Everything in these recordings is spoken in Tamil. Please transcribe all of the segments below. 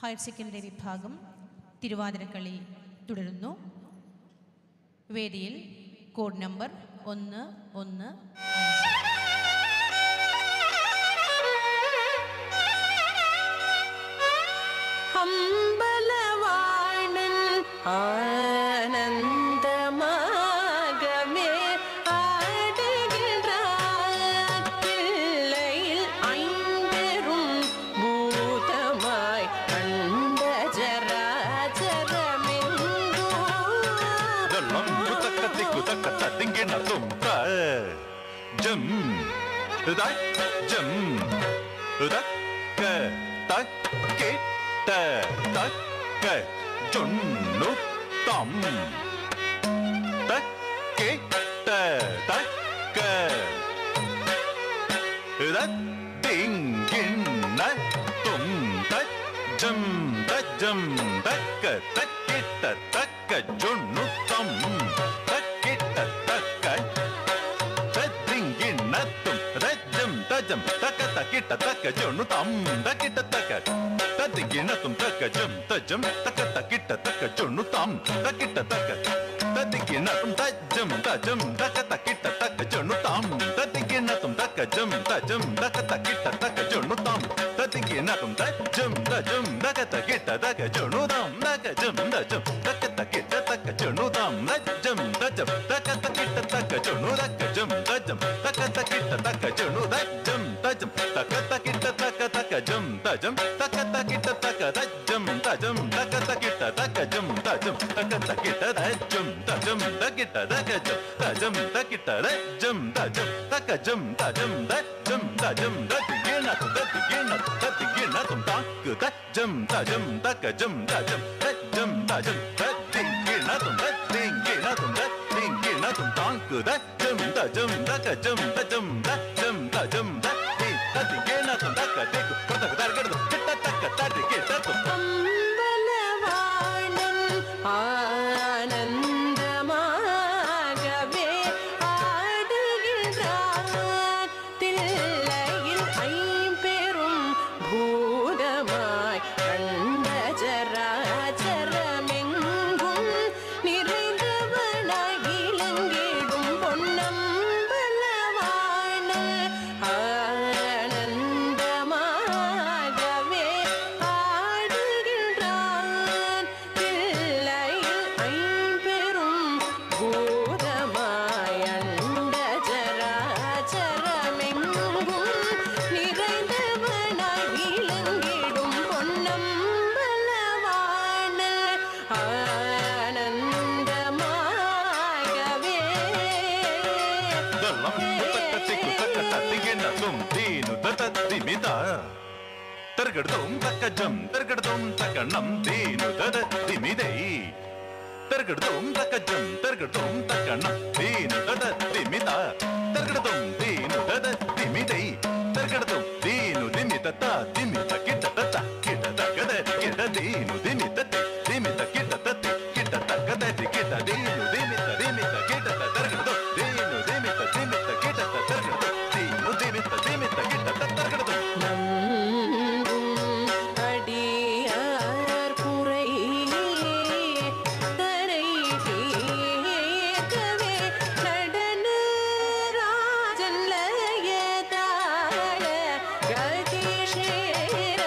ഹയർ സെക്കൻഡറി വിഭാഗം തിരുവാതിരക്കളി തുടരുന്നു. വേദിയിൽ കോഡ് നമ്പർ 115. അമ്പലവാണൻ ആനന്ദമാകമേ ആടുകിன்றார் கிள்ளையில் ஐம்பெரும் பூதமாய் கண்ட ஜராஜரமெங்கோ திங்கின தும்ப ஜம் தக் ஜம் தக்க தக்கே தக்க ஜொன்னு தம் தக்கே தக்க திங்கின தும் தஜம் தஜம் தக்க தக்கிட்ட தக்க ஜொன்னு தம் தக்கிட்ட தக்க திங்கின தும் தஜம் தஜம் தக்க தக்கிட்ட தக்க ஜொன்னு தம் தக்கிட்ட தக்க ததிகிணத்தும் தக்க ஜம் தஜம் தக்க தக்கிட்ட தக்க ஜொன்னு தம் தக்கிட்ட தக்க ததிகிணத்தும் தஜம் தஜம் தக்க தக்கிட்ட தக்க ஜொன்னு தம் ததிகிணத்தும் தக்க ஜம் தஜம் தக்க தக்கிட்ட தக்க ஜொன்னு தம் ததிகிணத்தும் தஜம் தஜம் தக்க தக்கிட்ட தக்க ஜொன்னு தம் தக்க ஜம் தஜம் தக்க தக்கிட்ட தக்க ஜொன்னு தம் தஜம் தஜம் தக்க தக்கிட்ட தக்க ஜொன்னு தக்க ஜம் தஜம் தக்க தக்கிட்ட தக்க ஜொன்னு தஜம் தஜம் தக்க தக்கிட்ட தக்க தக்க ஜம் தஜம் தக்க தக்கிட்ட தக்க தஜம் தஜம் தக்க தக்கிட்ட தக்க ஜம் தஜம் தக்க தக்கிட்ட தஜம் தஜம் தக்கிட்ட தக்க ஜம் தஜம் தக்கிட்ட தஜம் தஜம் தக்க ஜம் தஜம் தஜம் தஜம் ததிகிண ததிகிண தும் தாக்கு தஜம் தஜம் தக்க ஜம் தஜம் தஜம் தஜம் ததிகிண தும் தாக்கு தஜம் தஜம் தக்க ஜம் தஜம் தஜம் தஜம் ததிகிண தும் தக்க தேக்கு கொதக தர்கடு கிட்ட தக்க ததிகிட்ட தும் அம்பலவாணன் ஆனந்தமாகவே ஆடுகின்றார் தில்லையில் ஐம்பெரும் பூதமாய் கண்ட ஜராஜரமெங்கும் நிறைந்தவனாய் விளங்கிடும் பொன்னம்பலவாணன் ஆனந்தமாகவே ஆடுகின்றான் தில்லையில் ஐம்பெரும் பூதமாய் அண்ட ஜராஜரமெங்கும் நிறைந்தவனாய் விளங்கிடும் பொன்னம்பலவாணன் ஆனந்தமாகவே தர்கடுதும் தக்க ஜம் தர்கடுதும் தக்கணம் தீனு தததிமிதை தர்கடுதும் தக்க ஜம் தர்கடுதும் தக்கணம் தீனு தததிமிதா தர்கடுதும் தீனு தததிமிதை தர்கடுதும் தீனு திமிதத திமித கிட்டதத கிட்டதகத கிட்ட தீனு திமிதத திமித கிட்டதத கிட்டதகத கிட்ட தீனு திமித திமித கிட்டத தர்கடுதும் தீனு திமித திமித கிட்டத தர்கடுதும் தீனு திமித திமித கிட்டத தர்கடுதும் அடியார் குறை தரை தீர்க்கவே நடன ராஜன் லயதாள கதிஷேர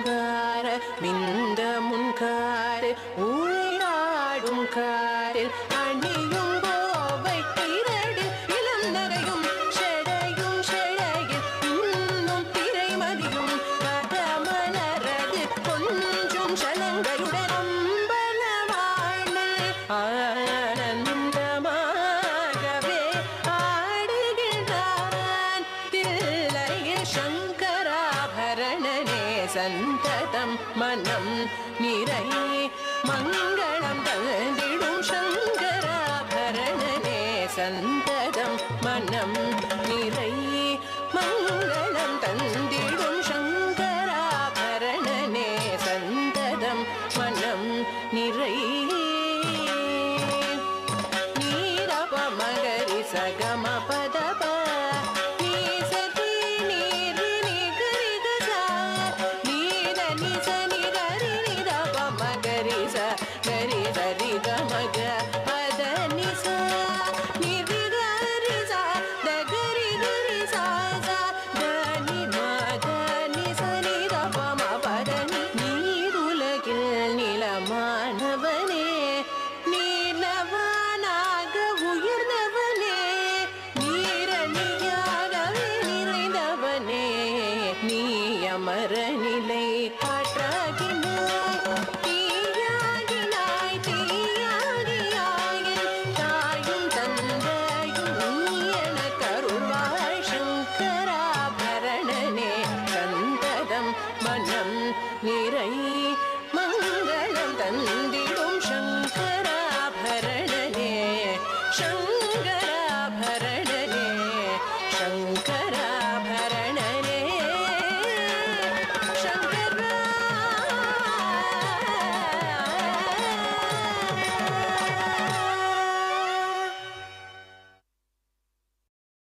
கார விந்த முன்காரு ஊழாடும் காரில் அணியும் கோவை திரடில் இளம் நகையும் ஷெடையும் ஷெடையில் இன்னும் திரைமதியும் கதமலரது கொஞ்சம் சலங்கையுடன் அம்பலவாணல் ஆனந்தமாகவே ஆடுகின்றான் தில்லையில் சங்கராபரணனே சந்ததம் மனம் நிறை மங்களம் தந்திடும் சங்கராபரணனே சந்ததம் மனம் நிறை மங்களம் தந்திடும் சங்கராபரணனே சந்ததம் மனம் நிறை நீரப மகரி சகம பதப நீசதி நீரி நிகரி கசா நீத நிச நிகரி நிரப மகரி ச கரி சரி கமக பத நிச நிரி கரி சா தகரி கரி சா சா தனி மத நிச நிரப ம பத நீருலகில் நிலமானவனே நீலவானாக உயர்ந்தவனே நீரணியாகவே நிறைந்தவனே நீ அமர நிலை காற்றாகினாய் தீயாகினாய் தீயாகியாயில் தாயும் தந்தையும் நீ என கருள்வாய் சங்கராபரணனே சந்ததம் மனம் நிறை மங்களம் தந்திடும் சங்கராபரணனே சங்கராபரணனே சங்கரா